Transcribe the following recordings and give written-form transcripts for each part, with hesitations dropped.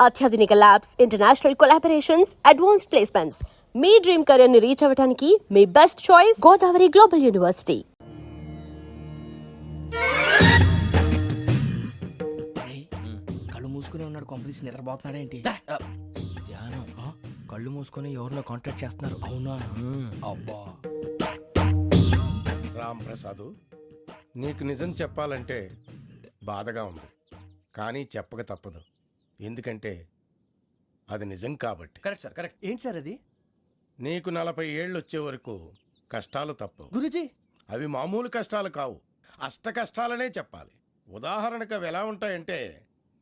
అత్యాధునిక labs, international collaborations, advanced placements. మీ dream career ని రీచ్ అవ్వడానికి మీ best choice Godavari Global University. కళ్ళు మూసుకుని ఉన్నాడు, కొంపదీసి నిద్రపోతున్నాడేంటి? ధ్యానం. కళ్ళు మూసుకొని ఎవరినో కాంటాక్ట్ చేస్తున్నారు. అవునా? అబ్బా. రామ్ ప్రసాద్, నీకు నిజం చెప్పాలంటే బాధగా ఉంది, కానీ చెప్పక తప్పదు. ఎందుకంటే అది నిజం కాబట్టి. Correct sir, correct. ఏంటి సార్ అది? నీకు 40 ఏళ్ళు వచ్చే వరకు కష్టాలు తప్పవు గురూజీ. అవి మామూలు కష్టాలు కావు, అష్ట కష్టాలనే చెప్పాలి. ఉదాహరణకు అవి ఎలా ఉంటాయంటే,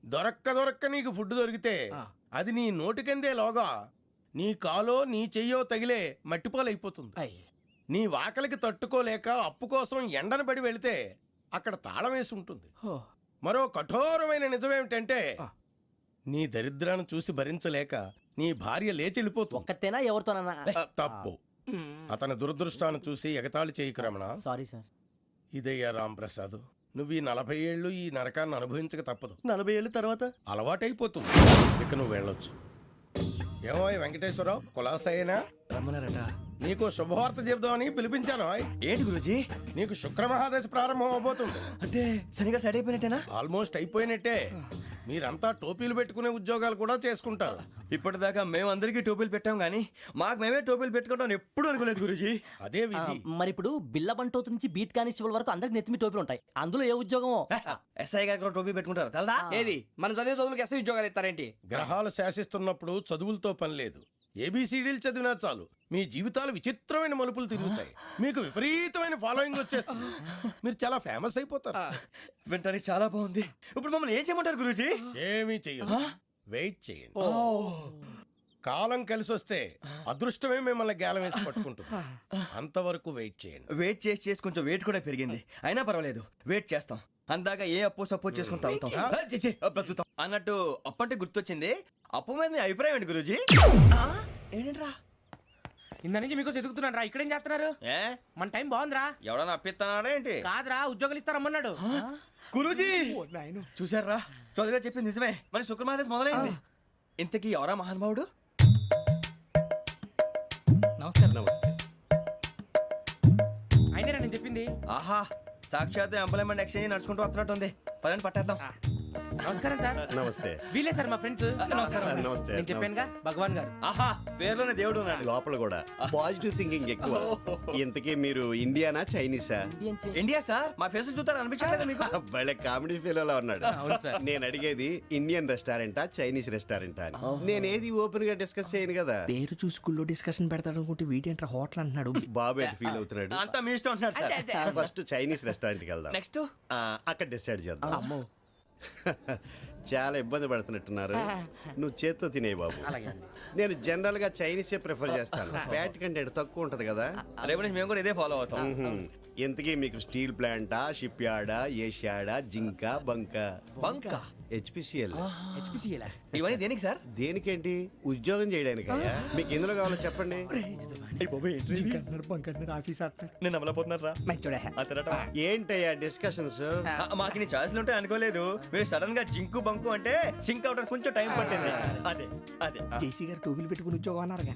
దొరక్క నీకు ఫుడ్ దొరికితే అది నీ నోటికందే లోగా నీ కాలో నీ చెయ్యో తగిలే మట్టిపాలైపోతుంది. నీ వాకలికి తట్టుకోలేక అప్పు కోసం ఎండను పడి వెళితే అక్కడ తాళం వేసి ఉంటుంది. మరో కఠోరమైన నిజమేమిటంటే, నీ దరిద్రాన్ని చూసి భరించలేక నీ భార్య లేచి వెళ్ళిపోతుంది. ఒక్కతేనా ఎవరితోనన్నా? తప్పు. అతని దురదృష్టాన్ని చూసి ఎగతాళి చేయకు రమణ. Sorry sir. ఇదయ్యా రాంప్రసాద్, నువ్వు ఈ 40 ఏళ్ళు ఈ నరకాన్ని అనుభవించక తప్పదు. 40 ఏళ్ళ తర్వాత అలవాటైపోతుంది. ఇక నువ్వు వెళ్ళొచ్చు. ఏమో వెంకటేశ్వరరావు, కులాసైనా రమ్మన్నారట. నీకు శుభవార్త చెబుదామని పిలిపించాను. ఏంటి గురూజీ? నీకు శుక్రమహాదశ ప్రారంభం అవబోతుంది. అంటే సరిగా సెట్ అయిపోయినట్టేనా? ఆల్మోస్ట్ అయిపోయినట్టే. మీరంతా టోపీలు పెట్టుకునే ఉద్యోగాలు కూడా చేసుకుంటారు. ఇప్పటిదాకా మేమందరికీ టోపీలు పెట్టాం గానీ మాకు మేమే టోపీలు పెట్టుకుంటాం ఎప్పుడు అనుకోలేదు గురూజీ. అదే విధి. మరి ఇప్పుడు బిల్ల బంటోతు నుంచి బీట్ కానిస్టేబుల్ వరకు అందరికి నెత్తిమి టోపీలు ఉంటాయి. అందులో ఏ ఉద్యోగమో? ఎస్ఐ గారు కూడా టోపీ పెట్టుకుంటారు తెలదా? ఏది మన చదివే చదువులకు ఎస్ఐ ఉద్యోగాలు ఇస్తారేంటి? గ్రహాలు శాసిస్తున్నప్పుడు చదువులతో పని లేదు. ఏబిసిడీలు చదివినా చాలు మీ జీవితాలు విచిత్రమైన మలుపులు తిరుగుతాయి. మీకు విపరీతమైన ఫాలోయింగ్ వచ్చేస్తుంది. మీరు చాలా ఫేమస్ అయిపోతారు. వింటానికి చాలా బాగుంది. ఇప్పుడు మమ్మల్ని ఏం చేయమంటారు గురూజీ? ఏమీ చెయ్యదు, వెయిట్ చేయండి. కాలం కలిసి వస్తే అదృష్టమే మిమ్మల్ని గేలం వేసి పట్టుకుంటుంది. అంతవరకు వెయిట్ చేయండి. వెయిట్ చేసి కొంచెం వెయిట్ కూడా పెరిగింది. అయినా పర్వాలేదు, వెయిట్ చేస్తాం. అందాక ఏ అప్పు సపోర్ట్ చేసుకుని తాగుతాం. బ్రతుకుతాం అన్నట్టు. అప్పు అంటే గుర్తొచ్చింది. అప్పు మీద మీ అభిప్రాయం ఏంటి గురూజీ? ఏంటరా ఇంత నుంచి మీకు ఎదుగుతున్నాను రా. ఇక్కడేం చేస్తున్నారు? మన టైం బాగుందిరా. ఎవడన్నా అప్పిస్తున్నాడా ఏంటి? కాదురా, ఉద్యోగాలు ఇస్తారమ్మన్నాడు గురూజీ. చూసారా, చౌదరిగా చెప్పింది నిజమే. మరి శుక్రమాదేశ్ మొదలైంది. ఇంతకీ ఎవరా మహానుభావుడు? నమస్కారం. అయినా నేను చెప్పింది. ఆహా, సాక్షాత్ ఎంప్లాయ్మెంట్ ఎక్స్చేంజ్ నడుచుకుంటూ వస్తున్నట్టు ఉంది. పదండి పట్టేద్దాం. నమస్కారం సార్. నమస్తే. వీలే సార్ మా ఫ్రెండ్స్. నమస్తే. నేను చెప్పానుగా, భగవాన్ గారు. ఆహా, పేరులోనే దేవుడు ఉన్నాడు. లోపల కూడా పాజిటివ్ థింకింగ్ ఎక్కువ. ఇంతకీ మీరు ఇండియానా చైనీసా? India sir. మా ఫేస్ చూస్తారు అనిపించలేదు మీకు? భలే కామెడీ ఫీల్ ఉన్నాడు. అవును సార్. నేను అడిగేది ఇండియన్ రెస్టారెంటా చైనీస్ రెస్టారెంటా అని. నేను ఏది ఓపెన్ గా డిస్కస్ చేయను కదా. పేరు చూసి స్కూల్లో డిస్కషన్ పెడతాడు అనుకుంటే వీటేంట్రా హోటల్ అంటున్నాడు. బాబు ఎట్ ఫీల్ అవుతున్నాడు. అంతా మీ ఇష్టం ఉంటున్నాడు సార్. ఫస్ట్ చైనీస్ రెస్టారెంట్ కి వెళ్దాం. నెక్స్ట్ అక్కడ డిసైడ్ చేద్దాం. అమ్మో, చాలా ఇబ్బంది పడుతున్నట్టున్నారు. నువ్వు చేత్తో తినే బాబు. నేను జనరల్ గా చైనీసే ప్రిఫర్ చేస్తాను. ఫ్యాట్ కంటెంట్ తక్కువ ఉంటది కదా. రేపు నుంచి మేము కూడా ఇదే ఫాలో అవుతాం. ఎంతకీ మీకు స్టీల్ ప్లాంటా, షిప్ యార్డా, ఏషియాడా, జింక, బంకా? బంకా, హెచ్పిసిఎల్. ఇవన్నీ దేనికి సార్? దేనికేంటి? ఉద్యోగం చేయడానికి. మీకు ఎందులో కావాలో చెప్పండి. నేను అమలపోతున్నారా? ఏంటయ్యా డిస్కషన్స్? మాకు నీ ఛాయిస్లు ఉంటాయి అనుకోలేదు. మీరు సడన్ గా జింకు బంకు అంటే సింక్ అవడానికి కొంచెం టైం పట్టింది. అదే అదే జేసీ గారు టోపీలు పెట్టుకుని ఉద్యోగం అన్నారుగా.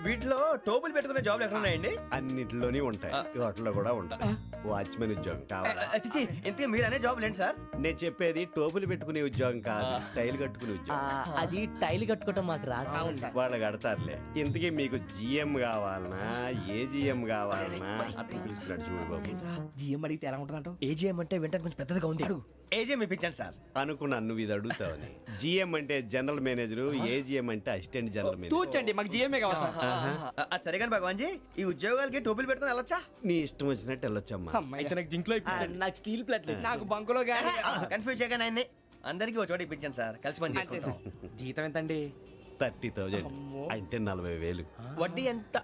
వీటిలో టోపులు పెట్టుకునే జాబ్లు ఎక్కడ ఉన్నాయండి? అన్నిటిలోనే ఉంటాయి, వాటిలో కూడా ఉంటాయి. వాచ్మెన్ ఉద్యోగం కావాలా? ఇంతకీ మీరు అనే జాబ్ ఏంటి సార్? నేను చెప్పేది టోపులు పెట్టుకునే ఉద్యోగం కాదు, టైల్ కట్టుకునే ఉద్యోగం. అది టైల్ కట్టుకోవటం మాకు రాదు. వాళ్ళు కడతారులే. ఇంతకీ మీకు జిఎం కావాలనా, ఏ జిఎం కావాలనా? అట్లా పిలుస్తున్నాడు చూడు బాబు. జిఎం అడిగితే ఎలా ఉంటుందంట? ఏజీఎం అంటే వింటానికి కొంచెం పెద్దదిగా ఉంది. ఏజీఎం ఇప్పించండి సార్. అనుకున్నాను నువ్వు ఇది అడుగుతావని. జిఎం అంటే జనరల్ మేనేజర్, ఏజిఎం అంటే అసిస్టెంట్ జనరల్ మేనేజర్. తూచండి, మాకు జిఎంఏ కావాలి సార్. అది సరే కానీ భగవాన్ జీ, ఈ ఉద్యోగాలకి టోపులు పెట్టుకుని వెళ్ళొచ్చా? నీ ఇష్టం వచ్చినట్టు వెళ్ళొచ్చమ్మా. అయితే నాకు జింక్లో నాకు స్టీల్ ప్లేట్, నాకు బంకులో గానీ. కన్ఫ్యూజ్ చేయగానే ఆయన్ని అందరికీ ఒక చోట ఇప్పించండి సార్. కలిసి పని చేసుకుంటాం. జీతం ఎంతండి? 30,000 అంటే 40,000. వడ్డీ ఎంత?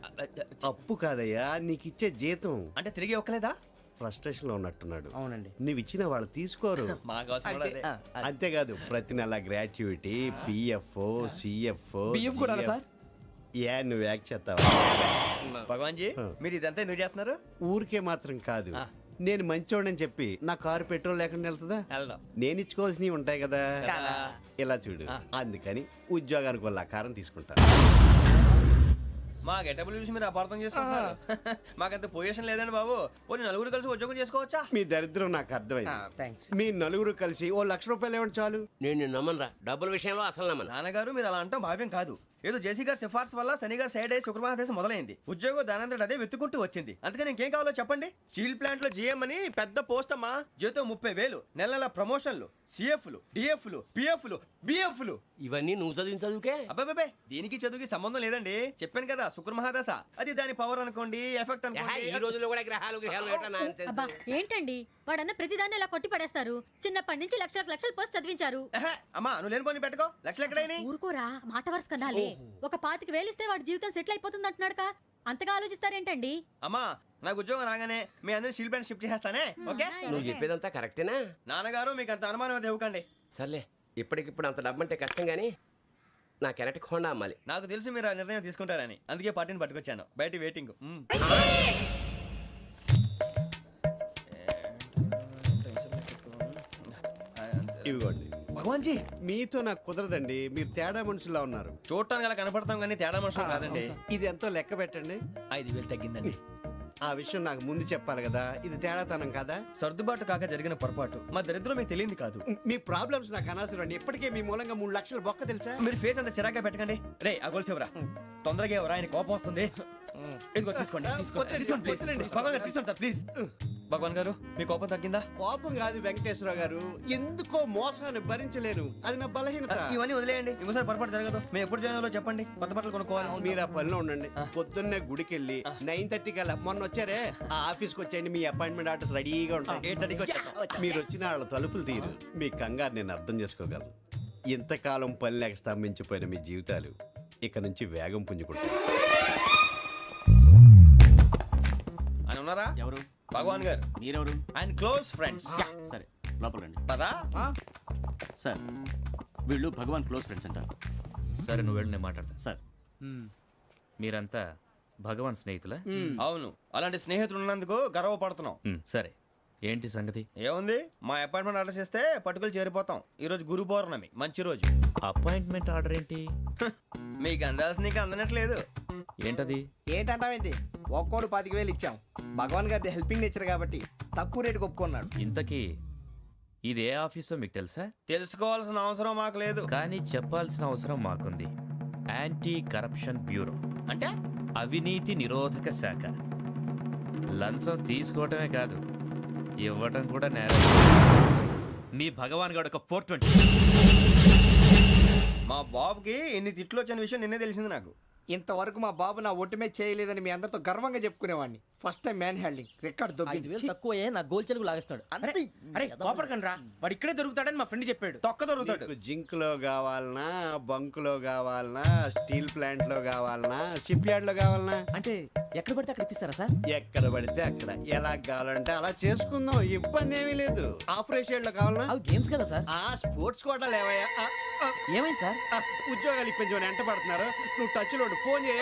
అప్పు కాదయ్యా, నీకు ఇచ్చే జీతం. అంటే తిరిగి ఒక్కలేదా? ఫ్రస్ట్రేషన్ లో ఉన్నట్టున్నాడు. అవునండి. నువ్వు ఇచ్చిన వాళ్ళు తీసుకోరు. మాకు అవసరం కూడా అదే. అంతేకాదు ప్రతి నెల గ్రాట్యుటీ, పిఎఫ్, సిఎఫ్. బియ్యం కూడా సార్? ఏ నువ్వు యాక్ట్ చేస్తావా? భగవాన్ జీ, మీరు ఇదంతా ఎందుకు చేస్తున్నారు? ఊరికే మాత్రం కాదు, నేను మంచోడని చెప్పి నా కారు పెట్రోల్ లేకుండా వెళ్తుందా? వెళ్దాం. నేను ఇచ్చుకోవాల్సినవి ఉంటాయి కదా. ఇలా చూడు, అందుకని ఉద్యోగానికి వాళ్ళ ఆకారం తీసుకుంటా. మా గెటబుల్ చూసి మీరు అపార్థం చేసుకుంటున్నారు. మాకంత పొజిషన్ లేదండి బాబు. పోనీ నలుగురు కలిసి ఉద్యోగం చేసుకోవచ్చా? మీ దరిద్రం నాకు అర్థమైంది. థ్యాంక్స్. మీ నలుగురు కలిసి ఓ ₹1,00,000 ఇవ్వండి చాలు. నేను నమ్మనరా, డబ్బుల విషయంలో అసలు నమ్మను. నాన్నగారు మీరు అలా అంటాం భావ్యం కాదు. ఏదో జేసీ గారి సిఫార్సు వల్ల శని గారు సైడ్ అయ్యి శుక్రమహాదేశం మొదలైంది. ఉద్యోగం దానంతటి అదే వెతుకుంటూ వచ్చింది. అందుకని ఇంకేం కావాలో చెప్పండి. స్టీల్ ప్లాంట్ లో జీఎం అని పెద్ద పోస్ట్ అమ్మా. జీతం 30,000, నెల నెల ప్రమోషన్లు, సిఎఫ్లు, డిఎఫ్లు, పిఎఫ్లు, బిఎఫ్లు. ఇవన్నీ నువ్వు చదివిన చదువుకే. అబ్బాబే దీనికి చదువుకి సంబంధం లేదండి. చెప్పాను కదా శుక్రమహాదశ. అది దాని పవర్ అనుకోండి, ఎఫెక్ట్ ఈ అనుకోండి. రోజుల్లో కూడా గ్రహాలు ఏటా nonsense. అబ్బా ఏంటండి వాడన్న ప్రతిదాన్ని ఇలా కొట్టి పడేస్తారు. చిన్నప్పటి నుంచి లక్షల పోస్ట్ చదివించారు. ఎహె, అమ్మా నువ్వు లేని పోనీ పెట్టుకో. లక్షలు ఎక్కడైనా ఊరుకోరా, మాట వరుస కదాలే. ఒక 25,000 ఇస్తే వాడి జీవితం సెటిల్ అయిపోతుంది అంటున్నాడుగా. అంతగా ఆలోచిస్తారేంటండి? అమ్మా నాకు ఉద్యోగం రాగానే మీ అందరి స్టీల్ ప్లాంట్ షిఫ్ట్ చేస్తానే. ఓకే నువ్వు చెప్పేదంతా కరెక్టేనా? నాన్నగారు మీకు అంత అనుమానం అయితే ఇవ్వకండి. సర్లే, ఇప్పటికిప్పుడు అంత డబ్బు అంటే కష్టం కానీ నా కెనటిక్ హోండా అమ్మాలి. నాకు తెలుసు మీరు ఆ నిర్ణయం తీసుకుంటారని, అందుకే పార్టీని పట్టుకొచ్చాను. బయట వెయిటింగ్. ఇవిగోండి. భగవాన్ జీ మీతో నాకు కుదరదండి, మీరు తేడా మనుషుల్లా ఉన్నారు. చూడటానికి అలా కనపడతాం కానీ తేడా మనుషులు కాదండి. ఇది ఎంతో లెక్క పెట్టండి. 5,000 తగ్గిందండి. ఆ విషయం నాకు ముందు చెప్పాలి కదా. ఇది తేడాతనం కాదా? సర్దుబాటు కాక జరిగిన పొరపాటు. మా దరిద్రం మీకు తెలియంది కాదు. మీ ప్రాబ్లమ్స్ నాకు అనవసరం అండి. ఇప్పటికే మీ మూలంగా 3 లక్షల బొక్క తెలుసా? మీరు ఫేస్ అంత చిరాగ్గా పెట్టకండి. రే ఆ గొలుసేవరా తొందరగా ఎవరా, ఆయన కోపం వస్తుంది. ఇదిగో తీసుకోండి. తీసుకోండి please. భగవాన్ గారు తీసుకోండి సార్ ప్లీజ్. భగవాన్ గారు మీ కోపం తగ్గిందా? కోపం కాదు వెంకటేశ్వరరావు గారు, ఎందుకో మోసాన్ని భరించలేను. అది నా బలహీనత. ఇవన్నీ వదిలేయండి. ఇంకోసారి పొరపాటు జరగదు. మేము ఎప్పుడు జాయిన్ అవ్వాలో చెప్పండి. కొత్త బట్టలు కొనుక్కోవాలి. మీరు ఆ పనిలో ఉండండి. పొద్దున్నే గుడికి వెళ్ళి 9:30 కల్లా, మొన్న వచ్చారే ఆ ఆఫీస్కి వచ్చేయండి. మీ అపాయింట్మెంట్ ఆర్డర్స్ రెడీగా ఉంటాయి. 8:30కి వచ్చేస్తాం. మీరు వచ్చిన వాళ్ళ తలుపులు తీరు. మీ కంగారు నేను అర్థం చేసుకోగలను. ఇంతకాలం పని లేక స్తంభించిపోయిన మీ జీవితాలు ఇక నుంచి వేగం పుంజుకుంటాయి. ఆయన ఉన్నారా? ఎవరు? భగవాన్ గారు. మీరెవరు? ఆయన క్లోజ్ ఫ్రెండ్స్. సరే లోపల రండి. పదా సార్ వీళ్ళు భగవాన్ క్లోజ్ ఫ్రెండ్స్ అంటారు. సరే నువ్వు వెళ్ళి నేను మాట్లాడతా. సార్ మీరంతా భగవాన్ స్నేహితులా? అవును, అలాంటి స్నేహితులు ఉన్నందుకు గర్వపడుతున్నాం. సరే ఏంటి సంగతి? ఏముంది, మా అపాయింట్మెంట్ ఆర్డర్ చేస్తే పట్టుకులు చేరిపోతాం. ఈ రోజు గురు పౌర్ణమి, మంచి రోజు. అపాయింట్మెంట్ ఆర్డర్ ఏంటి? మీకు అందాల్సి నీకు అందనట్లేదు. ఏంటది? ఏంటంటావేంటి? ఒక్కోడు 25,000 ఇచ్చాం. భగవాన్ గారి హెల్పింగ్ నేచర్ కాబట్టి తక్కువ రేటుకి ఒప్పుకున్నాడు. ఇంతకీ ఇది ఏ ఆఫీసో మీకు తెలుసా? తెలుసుకోవాల్సిన అవసరం మాకు లేదు. కానీ చెప్పాల్సిన అవసరం మాకుంది. యాంటీ కరప్షన్ బ్యూరో అంటే అవినీతి నిరోధక శాఖ. లంచం తీసుకోవటమే కాదు, ఇవ్వటం కూడా నేరం. మీ భగవాన్ గారు ఒక 420. మా బాబుకి ఎన్ని తిట్లు వచ్చిన విషయం నిన్నే తెలిసింది నాకు. ఇంతవరకు మా బాబు నా ఒట్టుమే చేయలేదని మీ అందరితో గర్వంగా చెప్పుకునేవాడిని. First time man handing record 5,000 తక్కువే నా గోల్ చెలుగు లాగేస్తున్నాడు. అంతే. అరే కోపడకండి రా, వాడు ఇక్కడే దొరుకుతాడని మా ఫ్రెండ్ చెప్పాడు. తొక్క దొరుకుతాడు. మీకు జింక్ లో కావాలనా, బంక్ లో కావాలనా, స్టీల్ ప్లాంట్ లో కావాలనా, షిప్ యార్డ్ లో కావాలనా? అంటే ఎక్కడ పడితే అక్కడ ఇప్పిస్తారా సార్? ఎక్కడ పడితే అక్కడ, ఎలా కావాలంటే అలా చేసుకుందాం. ఇబ్బంది ఏమీ లేదు. ఆపరేషన్ లో కావాలనా? అవి గేమ్స్ కదా సార్. ఆ స్పోర్ట్స్ కోటా లేవయ్యా. ఏమైంది సార్? ఉద్యోగాలు ఇప్పించమని ఎంట పడుతున్నారు. నువ్వు టచ్ లో ఫోన్ చేయ.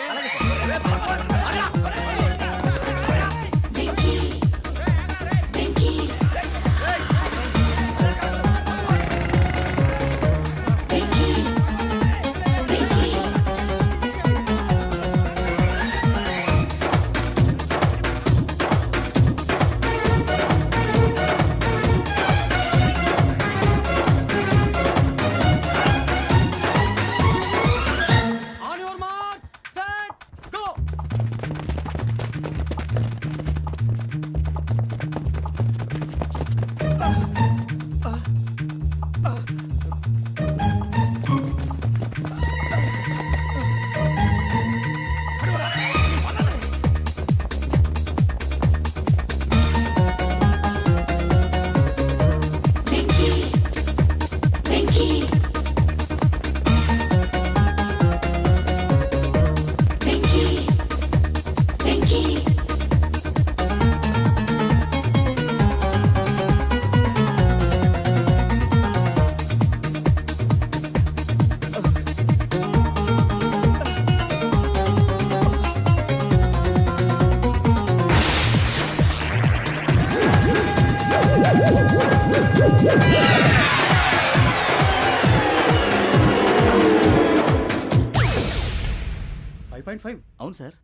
1.5 అవును సార్.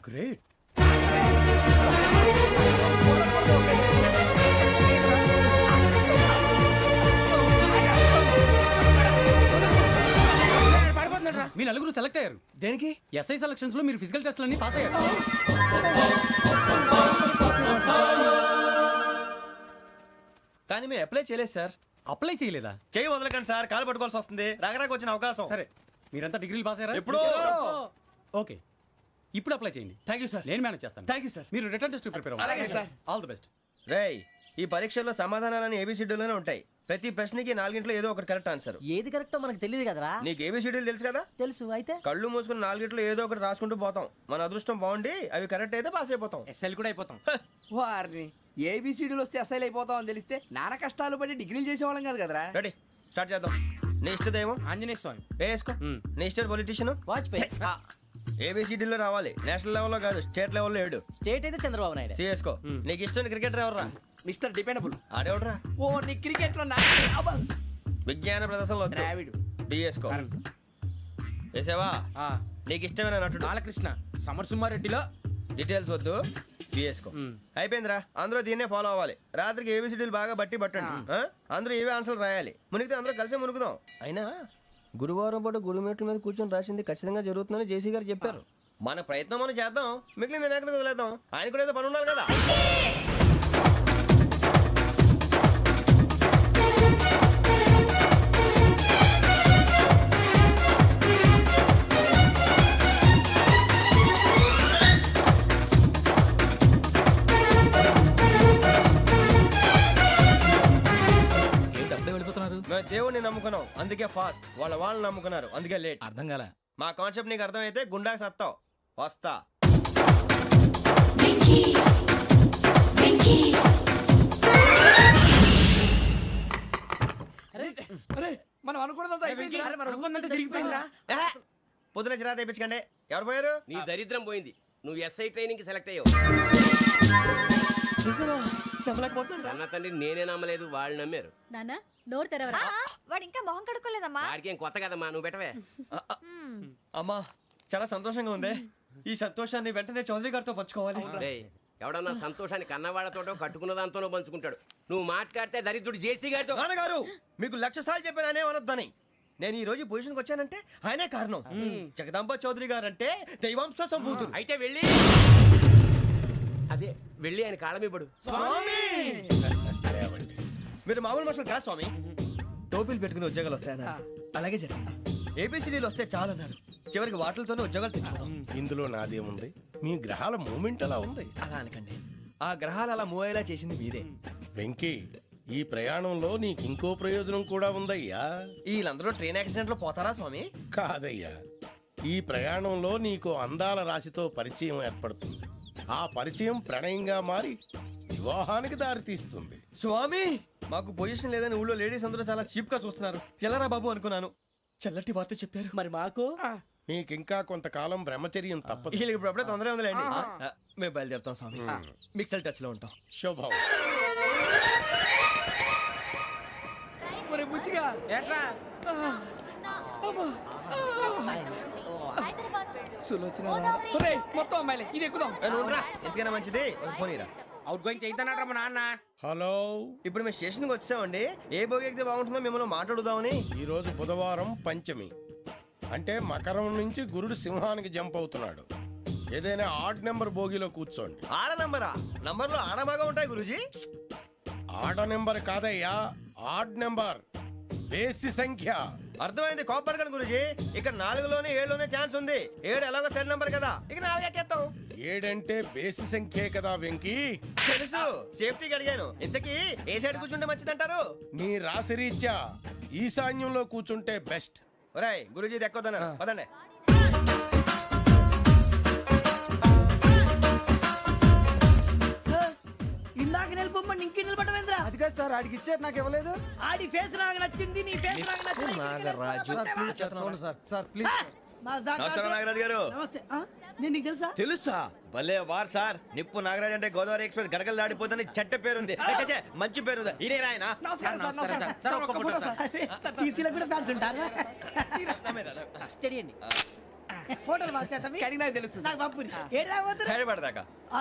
గ్రేట్. మీ నలుగురు సెలెక్ట్ అయ్యారు. దేనికి? ఎస్ఐ సెలక్షన్స్ లో మీరు ఫిజికల్ టెస్ట్లన్నీ పాస్ అయ్యారు. కానీ మేము అప్లై చేయలేదు సార్. అప్లై చేయలేదా? చేయి వదలకండి సార్, కాలు పట్టుకోవాల్సి వస్తుంది. రాగరాకు వచ్చిన అవకాశం. సరే, మీరంతా డిగ్రీలు పాస్ అయ్యారా? ఎప్పుడో. ఓకే, ఇప్పుడు అప్లై చేయండి. Thank you sir. నేను మేనేజ్ చేస్తాను. Thank you sir. మీరు రిటర్న్ టెస్ట్ ప్రిపేర్ అలాగే అవ్వండి. సార్. All the best. రేయ్, ఈ పరీక్షల్లో సమాధానాలని ఏబిసిడ్యూల్లోనే ఉంటాయి. ప్రతి ప్రశ్నకి 4 ఏదో ఒకటి కరెక్ట్ ఆన్సర్. ఏది కరెక్టో మనకు తెలియదు కదరా. నీకు ఏబిసిడ్యూల్ తెలుసు కదా? తెలుసు. అయితే కళ్ళు మూసుకుని 4 ఏదో ఒకటి రాసుకుంటూ పోతాం. మన అదృష్టం బాగుండి అవి కరెక్ట్ అయితే పాస్ అయిపోతాం. ఎస్ఎల్ కూడా అయిపోతాం. వారిని ఏబిసిడీలు వస్తే ఎస్ఐలు అయిపోతాం అని తెలిస్తే నాన్న కష్టాలు పడి డిగ్రీలు చేసేవాళ్ళం కాదు కదరా. రెడీ, స్టార్ట్ చేద్దాం. నీ ఇష్టదేమో ఆంజనేయ స్వామి. వేసుకో. నీ ఇష్ట పొలిటీషియన్ వాజ్పేయి. ఏబిసిడీలో రావాలి. నేషనల్ లెవెల్లో కాదు, స్టేట్ లెవెల్లో 7. స్టేట్ అయితే చంద్రబాబు నాయుడు. సిఎస్కో. నీకు ఇష్టం క్రికెటర్ ఎవర్రా? Mister dependable. ఆడేవడరా? ఓ నీ క్రికెట్ లో విజ్ఞాన ప్రదర్శనలో ద్రావిడు. డిఎస్కో. వేసావా? నీకు ఇష్టమైన నటుడు? బాలకృష్ణ. సమర్ సుమారెడ్డిలో డీటెయిల్స్ వద్దు, బిఎస్కో. అయిపోయిందిరా. అందరూ దీన్నే ఫాలో అవ్వాలి. రాత్రికి ఏబిసిడీలు బాగా బట్టి పట్టండి. అందరూ ఏవే ఆన్సర్లు రాయాలి. మునిగితే అందరూ కలిసి మునుగుదాం. అయినా గురువారం పాటు గురుమేట్ల మీద కూర్చొని రాసింది ఖచ్చితంగా జరుగుతుందని జేసీ గారు చెప్పారు. మన ప్రయత్నం మనం చేద్దాం, మిగిలింది నేను ఎక్కడికి వదిలేద్దాం. ఆయన కూడా ఏదో పని ఉండాలి కదా. మేము దేవుడిని నమ్ముకున్నాం, అందుకే ఫాస్ట్. వాళ్ళని నమ్ముకున్నారు, అందుకే లేట్. అర్థం కాలే. మా కాన్సెప్ట్ నీకు అర్థమైతే గుండా సత్తావు. వస్తా. మనం అనుకున్నదంతా జరిగిపోయిందిరా. పొద్దున చిరా తెప్పించకండి. ఎవరు పోయారు? నీ దరిద్రం పోయింది. నువ్వు ఎస్ఐ ట్రైనింగ్ సెలెక్ట్ అయ్యావు. అన్న తండ్రి నేనే నమ్మలేదు, వాళ్ళు నమ్మారు. నాన్న నోరు తెరవరా. వాడు ఇంకా మొహం కడుక్కోలేదమ్మా. వాడికి ఏం కొత్త కదమ్మా, నువ్వు పెట్టవే. అమ్మా, చాలా సంతోషంగా ఉంది. ఈ సంతోషాన్ని వెంటనే చౌదరి గారితో పంచుకోవాలి. రేయ్, ఎవడన్నా సంతోషాన్ని కన్నవాళ్లతోటో కట్టుకున్న దాంతోనో పంచుకుంటాడు. నువ్వు మాట్లాడితే దరిద్రుడు జేసీ గారితో. నాన్నగారు, మీకు 1,00,000 సార్లు చెప్పాను అనే అనొద్దని. నేను ఈ రోజు పొజిషన్కి వచ్చానంటే ఆయనే కారణం. జగదాంబ చౌదరి గారు అంటే దైవాంశ సంభూతుడు. అయితే వెళ్ళి అదే వెళ్ళి ఆయన కాళ్ళమివ్వడు. మీరు మామూలు మనుషులు కాదు స్వామి. టోపీలు పెట్టుకుని ఉద్యోగాలు వస్తాయన్నారు, అలాగే జరిగింది. ఏబిసిడీలు వస్తే చాలన్నారు, చివరికి వాటిలతోనే ఉద్యోగాలు తెచ్చుకున్నాం. ఇందులో నాదేముంది? మీ గ్రహాల మూమెంట్ అలా ఉంది. అలా అనకండి, ఆ గ్రహాలు అలా మూవ్ అయ్యేలా చేసింది మీరే. వెంకీ, ఈ ప్రయాణంలో నీకు ఇంకో ప్రయోజనం కూడా ఉందయ్యా. వీళ్ళందరూ ట్రైన్ యాక్సిడెంట్ లో పోతారా స్వామి? కాదయ్యా, ఈ ప్రయాణంలో నీకు అందాల రాశితో పరిచయం ఏర్పడుతుంది. ఆ పరిచయం ప్రణయంగా మారి వివాహానికి దారితీస్తుంది. స్వామి, మాకు పొజిషన్ లేదని ఊళ్ళో లేడీస్ అందరూ చాలా చీప్ గా చూస్తున్నారు. ఎలారా బాబు అనుకున్నాను. చల్లటి వార్త చెప్పారు. మరి మాకు నీకింకా కొంతకాలం బ్రహ్మచర్యం తప్పదు. వీళ్ళకి ఇప్పుడు అప్పుడే తొందరగా ఉందిలేండి. మేము బయలుదేరుతాం స్వామి. మిక్సల్ టచ్ లో ఉంటాం. శుభం. బుచ్చిగా ఏట్రా మొత్తం అమ్మాయిలే, ఇది ఎక్కుదాం. ఎందుకైనా మంచిది ఒక ఫోన్ ఇరా. అవుట్ గోయింగ్ చేద్దానట్రా మా నాన్న. హలో, ఇప్పుడు మేము స్టేషన్కి వచ్చామండి. ఏ బోగి ఎక్కితే బాగుంటుందో మిమ్మల్ని మాట్లాడుదామని. ఈరోజు బుధవారం పంచమి, అంటే మకరం నుంచి గురుడు సింహానికి జంప్ అవుతున్నాడు. ఏదైనా ఆడ్ నెంబర్ బోగిలో కూర్చోండి. ఆడ నంబరా? నంబర్లో ఆడ బాగా ఉంటాయి గురూజీ. ఆడ నెంబర్ కాదయ్యా, ఆడ్ నెంబర్, బేసి సంఖ్య. అర్థమైంది. కాపర్ కన్ గురూజీ. ఇక్కడ 4లోనే 7లోనే ఛాన్స్ ఉంది. 7 ఎలాగో సెడ్ నంబర్ కదా, ఇక 4 ఎక్కేస్తాం. 7 అంటే బేసి సంఖ్యే కదా వెంకీ. తెలుసు, సేఫ్టీకి అడిగాను. ఇంతకీ ఏ సైడ్ కూర్చుంటే మంచిదంటారు? నీ రాశి రీత్యా ఈశాన్యంలో కూర్చుంటే బెస్ట్. ఒరేయ్, గురూజీ దెక్కొద్దన్నారు, పదండి. ఇందాక నిలబొమ్మని ఇంకే నిలబడమేంద్రా. అది కాదు సార్, ఆడికి ఇచ్చారు, నాకు ఇవ్వలేదు. ఆడి ఫేస్ నాకు నచ్చింది, నీ ఫేస్ నాకు నచ్చింది. నాగరాజు. Sir please. మా జాగా నమస్కారం నాగరాజు గారు. నమస్తే. నేను నీకు తెలుసా? తెలుసా? భలే వార్ సార్. నిప్పు నాగరాజ్ అంటే గోదావరి ఎక్స్ప్రెస్ గడగలు దాడిపోతుంది చెట్ట పేరుంది. ఏ, ఛే, ఛే, మంచి పేరుంది. ఇదే ఆయన నమస్కారం సార్, నమస్కారం సార్. ఒక్క ఫోటో సార్. టీసీలో కూడా ఫ్యాన్స్ ఉంటారా స్టడీ అండి ఫోటోలు బాగా కడిగినా తెలుసు సార్. హైదరాబాద్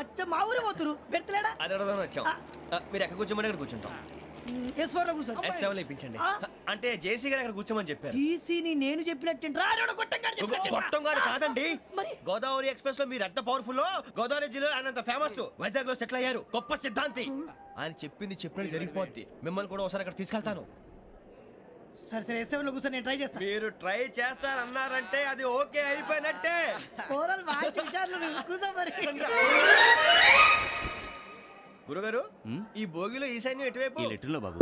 అచ్చ మా ఊరు పోతురు పెడతలేడా అది అడగదామని వచ్చాం. మీరు ఎక్కడ కూర్చోమని అక్కడ కూర్చుంటాం. S4 లో కూర్చో S7 లో ఇప్పించండి. అంటే జేసీ గారు అక్కడ కూర్చోమని చెప్పారు. టీసీని నేను చెప్పినట్టు గొట్టంగాడు కాదండి. గోదావరి ఎక్స్ప్రెస్ లో మీరు ఎంత పవర్ఫుల్, గోదావరి జిల్లా ఆయన ఫేమస్, వైజాగ్ లో సెటిల్ అయ్యారు, గొప్ప సిద్ధాంతి. ఆయన చెప్పింది చెప్పినట్టు జరిగిపోద్ది. మిమ్మల్ని కూడా ఒకసారి అక్కడ తీసుకెళ్తాను. సరే సరే S7 లో కూర్చొని నేను ట్రై చేస్తాను. మీరు ట్రై చేస్తారన్నారంటే అది ఓకే అయిపోయినట్టే. ఓవరాల్ బాగా చూశారు కూర్చో మరి. గురుగారు ఈ భోగిలో ఈశాన్యం ఎటువైపు? ఈ లెటర్లో బాబు.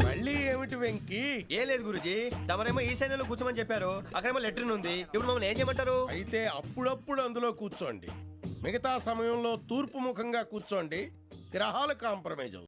మళ్ళీ ఏమిటి వెంకీ? ఏం లేదు గురుజీ, తమరేమో ఈశాన్యంలో కూర్చోమని చెప్పారు, అక్కడేమో లెటర్ ఉంది. ఇప్పుడు మమ్మల్ని ఏం చేయమంటారు? అయితే అప్పుడప్పుడు అందులో కూర్చోండి, మిగతా సమయంలో తూర్పు ముఖంగా కూర్చోండి. గ్రహాలు కాంప్రమైజ్ అవుతాయి.